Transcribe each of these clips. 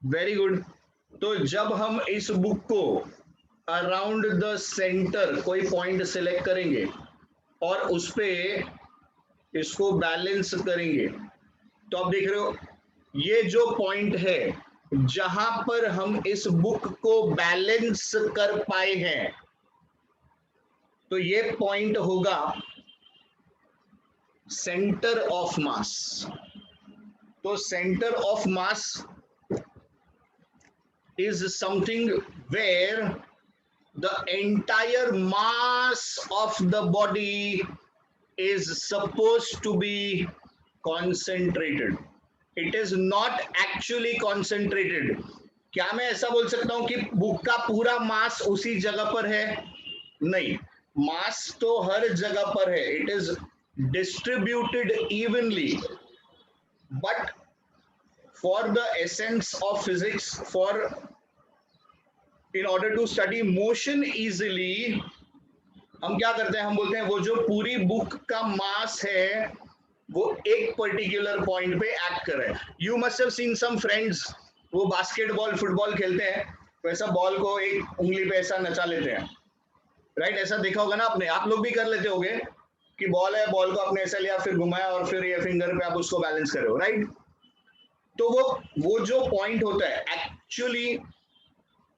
Very good. तो जब हम इस बुक को अराउंड द सेंटर कोई पॉइंट सिलेक्ट करेंगे और उस पे इसको बैलेंस करेंगे, तो आप देख रहे हो ये जो पॉइंट है जहां पर हम इस बुक को बैलेंस कर पाए हैं, तो ये पॉइंट होगा सेंटर ऑफ मास। तो centre of mass is something where the entire mass of the body is supposed to be concentrated. It is not actually concentrated. क्या मैं ऐसा बोल सकता हूं कि बुक का पूरा मास उसी जगह पर है? नहीं, मास तो हर जगह पर है, it is distributed evenly, but for the essence of physics, for in order to study motion easily, हम क्या करते हैं, हम बोलते हैं वो जो पूरी बुक का मास है वो एक पर्टिकुलर पॉइंट पे एक्ट कर रहा है। You must have seen some friends, वो बास्केटबॉल फुटबॉल खेलते हैं, वैसा बॉल को एक उंगली पे ऐसा नचा लेते हैं, राइट? ऐसा देखा होगा ना आपने, आप लोग भी कर लेते होगे कि बॉल है, बॉल को आपने ऐसा लिया, फिर घुमाया और फिर ये फिंगर पे आप उसको बैलेंस कर रहे हो, राइट? तो वो जो पॉइंट होता है एक्चुअली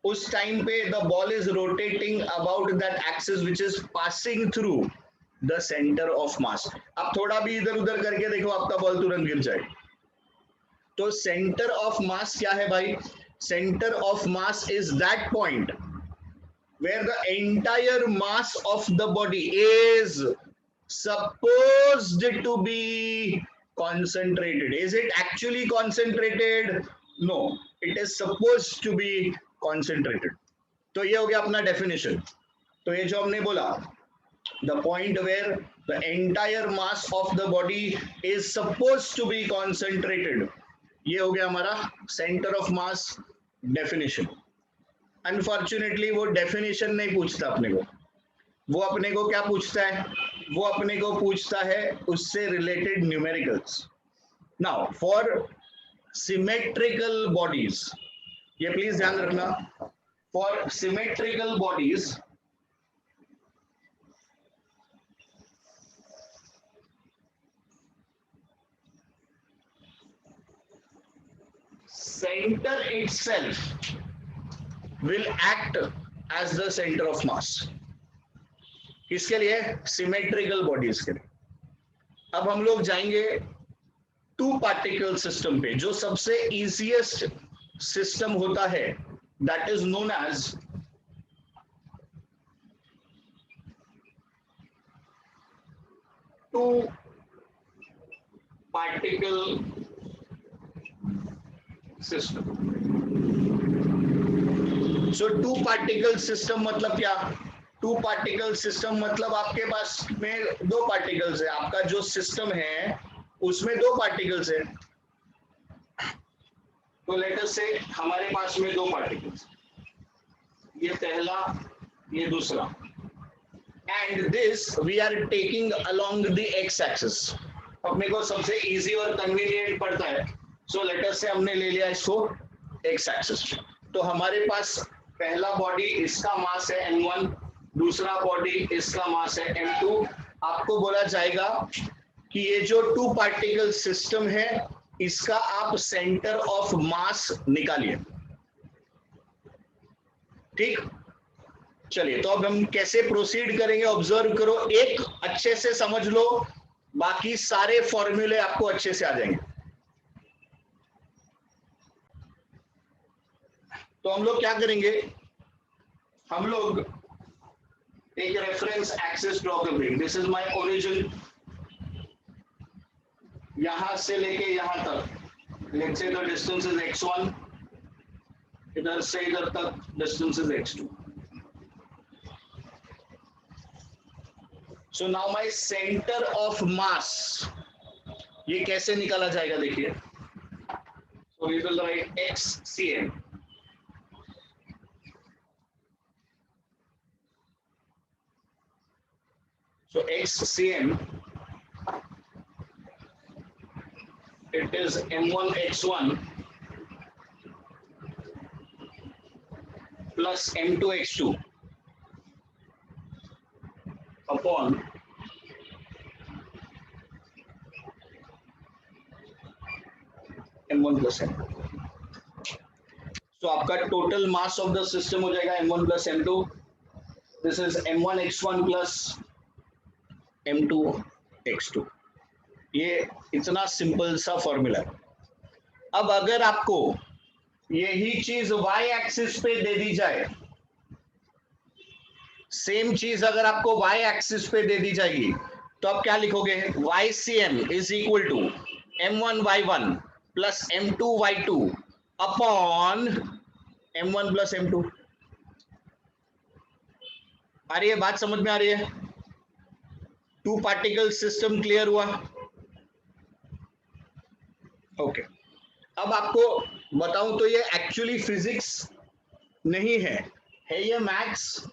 उस टाइम पे the ball is rotating about that axis which is passing through the centre of मास। आप थोड़ा भी इधर उधर करके देखो, आपका बॉल तुरंत गिर जाए। तो सेंटर ऑफ मास क्या है भाई? Centre of mass is that point where the entire mass of the body is supposed to be concentrated. Is it actually concentrated? No, it is supposed to be concentrated. तो ये हो गया अपना definition. तो ये जो हमने बोला, the point where the entire mass of the body is supposed to be concentrated, ये हो गया हमारा centre of mass definition. Unfortunately वो डेफिनेशन नहीं पूछता अपने को, वो अपने को क्या पूछता है? वो अपने को पूछता है उससे related numericals. Now for symmetrical bodies, ये प्लीज ध्यान रखना, for symmetrical bodies center itself will act as the center of mass। किसके लिए? सिमेट्रिकल बॉडीज के लिए। अब हम लोग जाएंगे टू पार्टिकल सिस्टम पे, जो सबसे इजीएस्ट सिस्टम होता है, that is known as two particle system. So two particle system मतलब क्या? टू पार्टिकल सिस्टम मतलब आपके पास में दो पार्टिकल्स है, आपका जो सिस्टम है उसमें दो पार्टिकल्स है। तो लेट अस से हमारे पास में दो पार्टिकल्स, ये पहला, ये दूसरा, and this we are taking along the x axis. अपने को सबसे इजी और कन्वीनियंट पड़ता है, सो लेट अस से हमने ले लिया इसको एक्स एक्सिस। तो हमारे पास पहला बॉडी, इसका मास है m1, दूसरा बॉडी इसका मास है m2। आपको बोला जाएगा कि ये जो टू पार्टिकल सिस्टम है इसका आप सेंटर ऑफ मास निकालिए। ठीक, चलिए तो अब हम कैसे प्रोसीड करेंगे, ऑब्जर्व करो, एक अच्छे से समझ लो, बाकी सारे फॉर्मूले आपको अच्छे से आ जाएंगे। तो हम लोग क्या करेंगे, हम लोग एक रेफरेंस एक्सिस ड्रॉ कर लेंगे। दिस इज माय ओरिजिन, यहां से लेके यहां तक let's say the distance is x1, इधर से इधर तक distance is x2। So now my centre of mass, ये कैसे निकाला जाएगा देखिए। So we will write xcm। So xcm, it is m1 x1 plus m2x2 upon m1 plus m2। तो आपका total mass of the system हो जाएगा m1 plus m2। This is m1 x1 plus m2 x2। ये इतना simple सा formula है। अब अगर आपको यही चीज y एक्सिस पे दे दी जाए, सेम चीज अगर आपको y एक्सिस पे दे दी जाएगी तो आप क्या लिखोगे? YCM is equal to m1y1 plus m2y2 upon m1 plus m2। आ रही है बात, समझ में आ रही है? टू पार्टिकल सिस्टम क्लियर हुआ? ओके। अब आपको बताऊं तो ये एक्चुअली फिजिक्स नहीं है, ये मैथ्स।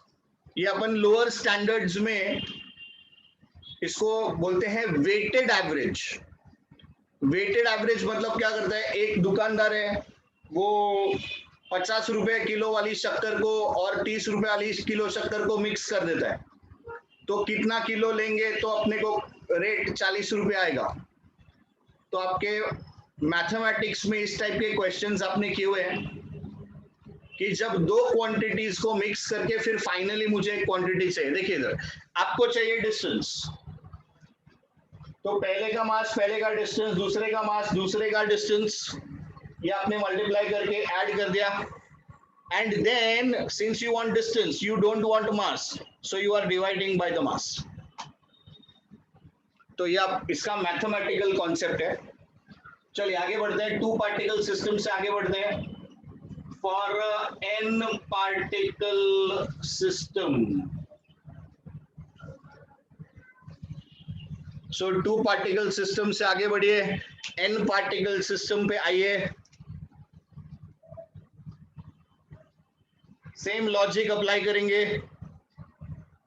ये अपन लोअर स्टैंडर्ड्स में इसको बोलते हैं वेटेड एवरेज। वेटेड एवरेज मतलब क्या करता है? एक दुकानदार है, वो 50 रुपए किलो वाली शक्कर को और 30 रुपए वाली किलो शक्कर को मिक्स कर देता है, तो कितना किलो लेंगे तो अपने को रेट 40 रुपए आएगा। तो आपके मैथमेटिक्स में इस टाइप के क्वेश्चंस आपने किए हुए हैं कि जब दो क्वांटिटीज को मिक्स करके फिर फाइनली मुझे एक क्वांटिटी चाहिए। देखिए इधर आपको चाहिए डिस्टेंस, तो पहले का मास पहले का डिस्टेंस, दूसरे का मास दूसरे का डिस्टेंस, ये आपने मल्टीप्लाई करके ऐड कर दिया। And then since you want distance, you don't want mass, so you are dividing by the mass. तो ये आप इसका मैथमेटिकल कॉन्सेप्ट है। चलिए आगे बढ़ते हैं, टू पार्टिकल सिस्टम से आगे बढ़ते हैं। For n particle system, so two particle system से आगे बढ़िए, n पार्टिकल सिस्टम पे आइए। सेम लॉजिक अप्लाई करेंगे।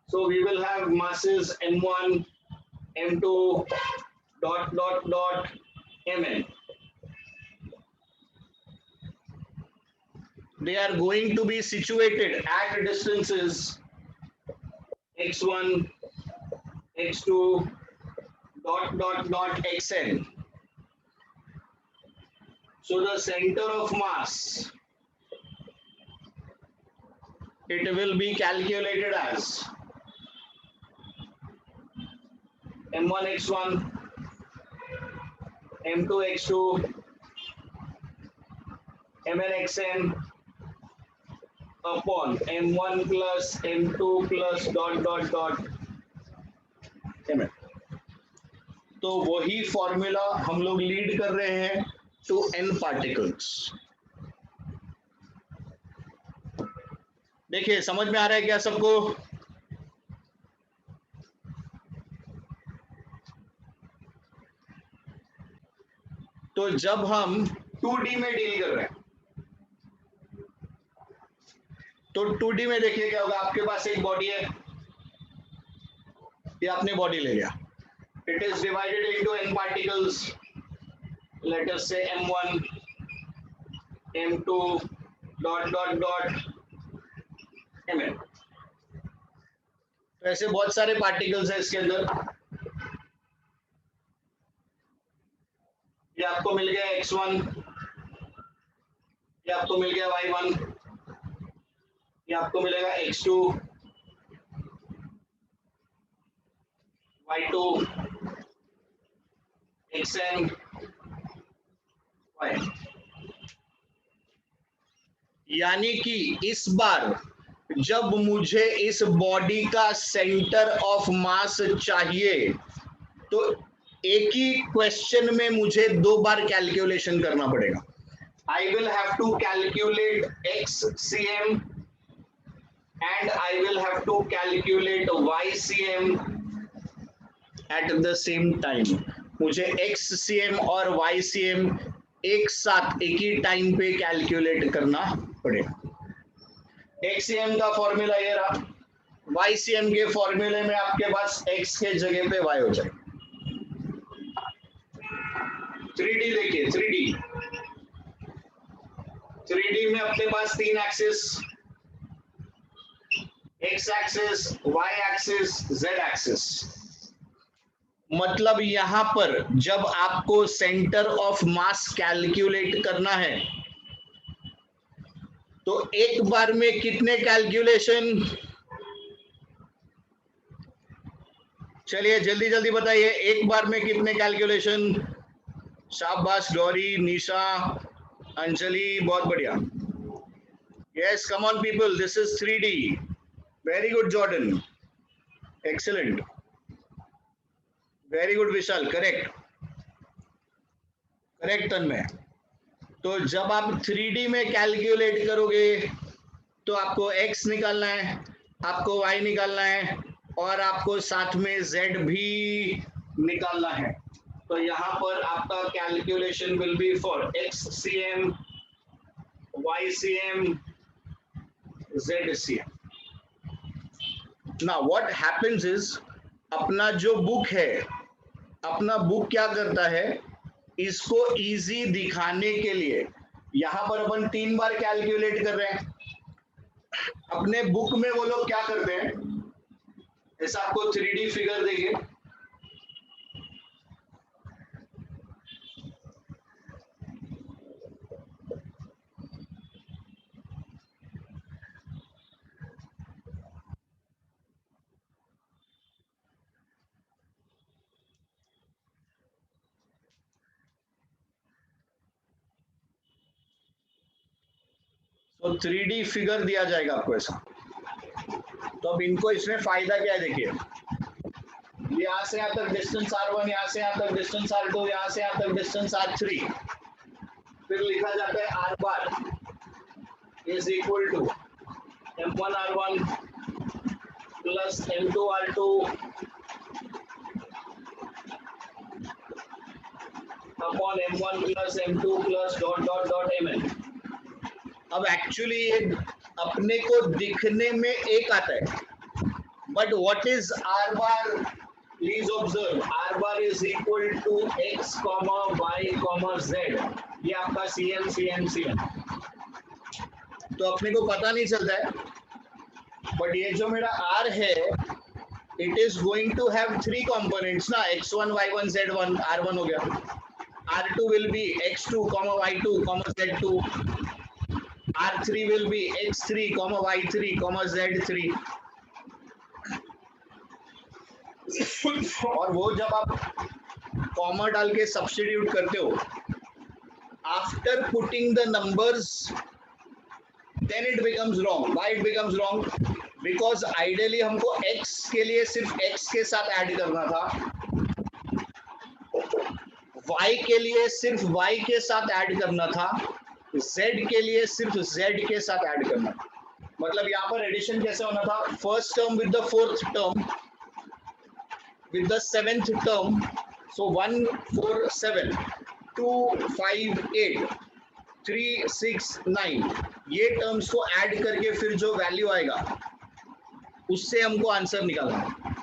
So we will have masses m1 m2 dot dot dot mn. They are going to be situated at distances x1 x2 dot dot dot xn. So the center of mass, it will be calculated as m1 x1 m2 x2 mn xn upon m1 plus m2 plus dot dot dot mn। तो वही formula हम लोग lead कर रहे हैं to n particles. देखिए समझ में आ रहा है क्या सबको? तो जब हम 2D में डील कर रहे हैं तो 2D में देखिए क्या होगा। आपके पास एक बॉडी है, ये आपने बॉडी ले लिया, it is divided into n particles, let us से m1 m2 dot dot dot mn। तो ऐसे बहुत सारे पार्टिकल्स है इसके अंदर। ये आपको मिल गया x1, ये आपको मिल गया y1, ये आपको मिलेगा x2 y2 xn y। यानी कि इस बार जब मुझे इस बॉडी का सेंटर ऑफ मास चाहिए तो एक ही क्वेश्चन में मुझे दो बार कैलकुलेशन करना पड़ेगा। I will have to calculate XCM and I will have to calculate YCM at the same time। मुझे XCM और YCM एक साथ एक ही टाइम पे कैलकुलेट करना पड़ेगा। XCM का फॉर्मूला ये रहा, YCM के फॉर्मूले में आपके पास X के जगह पे Y हो जाएगा। 3D देखिए, 3D में अपने पास तीन axis, x axis, y axis, z axis. मतलब यहां पर जब आपको सेंटर ऑफ मास कैलकुलेट करना है तो एक बार में कितने कैलकुलेशन, चलिए जल्दी जल्दी बताइए, एक बार में कितने कैलकुलेशन? शाबाश गौरी, निशा, अंजलि, बहुत बढ़िया। Yes, come on people, this is 3D। Very good Jordan, excellent, very good Vishal, correct, correct Tanmay. तो जब आप 3D में कैलकुलेट करोगे तो आपको x निकालना है, आपको y निकालना है और आपको साथ में z भी निकालना है। तो यहाँ पर आपका calculation will be for x cm, y cm, z cm। Now what happens is, अपना जो बुक है, अपना बुक क्या करता है, इसको इजी दिखाने के लिए यहाँ पर अपन 3 बार कैलकुलेट कर रहे हैं। अपने बुक में वो लोग क्या करते हैं, ऐसा आपको 3D फिगर देंगे, तो 3D फिगर दिया जाएगा आपको ऐसा। तो अब इनको इसमें फायदा क्या है, देखिए, यहाँ से यहाँ तक डिस्टेंस r1, यहाँ से यहाँ तक डिस्टेंस r2, यहाँ से यहाँ तक डिस्टेंस r3, फिर लिखा जाता है r bar is equal to m1 r1 plus m2 r2 upon m1 plus m2 plus dot dot dot mn। अब एक्चुअली अपने को दिखने में एक आता है, but what is r bar? Please observe, r bar is equal to x comma y comma z। ये आपका cm cm cm, तो अपने को पता नहीं चलता है, बट ये जो मेरा r है, it is going to have 3 components ना, x1 y1 z1, r1 हो गया, r2 will be x2 y2 z2, r3 will be x3 y3 z3। और वो जब आप कॉमा डाल के सब्स्टिट्यूट करते हो, after putting the numbers, then it becomes wrong. Why it becomes wrong? Because ideally हमको x के लिए सिर्फ x के साथ ऐड करना था, y के लिए सिर्फ y के साथ ऐड करना था, z के लिए सिर्फ z के साथ ऐड करना था। मतलब यहाँ पर एडिशन कैसे होना था, first term with the fourth term with the 7th term, so 1 4 7 2 5 8 3 6 9, ये टर्म्स को ऐड करके फिर जो वैल्यू आएगा उससे हमको आंसर निकालना है।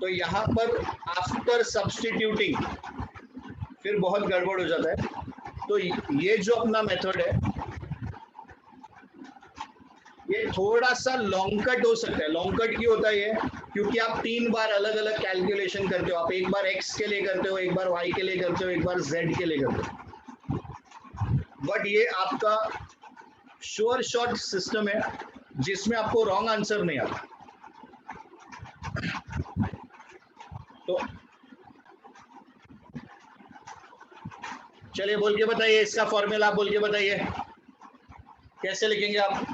तो यहाँ पर आफ्टर सब्स्टिट्यूटिंग फिर बहुत गड़बड़ हो जाता है। तो ये जो अपना मेथड है, ये थोड़ा सा लॉन्ग कट हो सकता है। लॉन्ग कट क्यों होता है ये? क्योंकि आप 3 बार अलग अलग कैलकुलेशन करते हो। आप एक बार x के लिए करते हो, एक बार y के लिए करते हो, एक बार z के लिए करते हो, बट ये आपका श्योर शॉट सिस्टम है जिसमें आपको रॉन्ग आंसर नहीं आता। तो चलिए बोल के बताइए, इसका फॉर्मूला आप बोल के बताइए, कैसे लिखेंगे आप?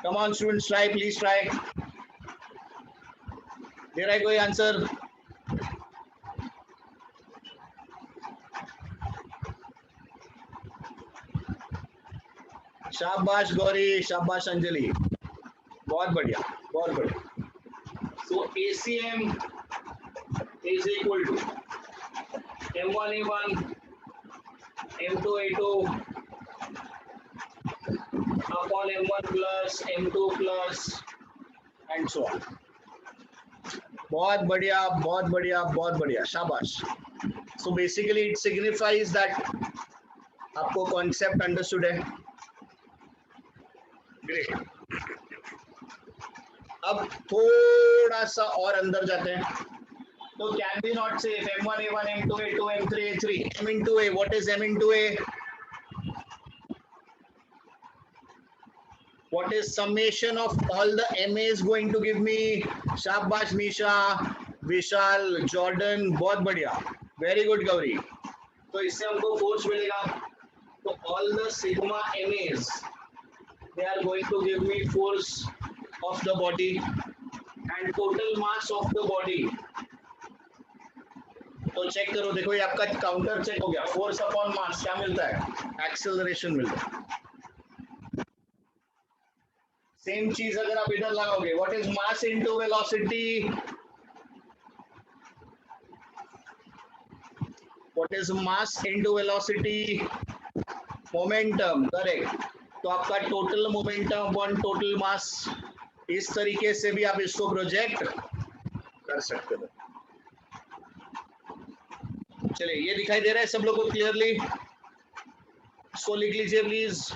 Come on students, try, please try. दे रहा है कोई आंसर? शाबाश गौरी, शाबाश अंजलि, बहुत बढ़िया, बहुत बढ़िया। सो ACM is equal to M1 A1 M2 A2 upon M1 plus M2 plus and so on। बहुत बढ़िया, बहुत बढ़िया, बहुत बढ़िया, शाबाश। So basically it signifies that आपको कॉन्सेप्ट अंडरस्टूड है। ग्रेट। अब थोड़ा सा और अंदर जाते हैं, तो कैन बी नॉट से m1 a1 m2 a2 m3 a3 m into a, what is m into a? What is summation of all the MAs going to give me? शाबाश निशा, विशाल, जॉर्डन, बहुत बढ़िया, वेरी गुड गौरी। तो इससे हमको force मिलेगा, तो all the sigma MAs they are going to give me force of the body and total mass of the body। तो check करो, देखो ये आपका काउंटर चेक हो गया, फोर्स अपॉन मास क्या मिलता है? एक्सेलरेशन मिलता है। सेम चीज अगर आप इधर लगाओगे, what is mass into velocity? What is mass into velocity? Momentum, correct. तो आपका total momentum upon total mass, इस तरीके से भी आप इसको प्रोजेक्ट कर सकते हो। चलिए, ये दिखाई दे रहा है सब लोगों को क्लियरली? इसको लिख लीजिए प्लीज।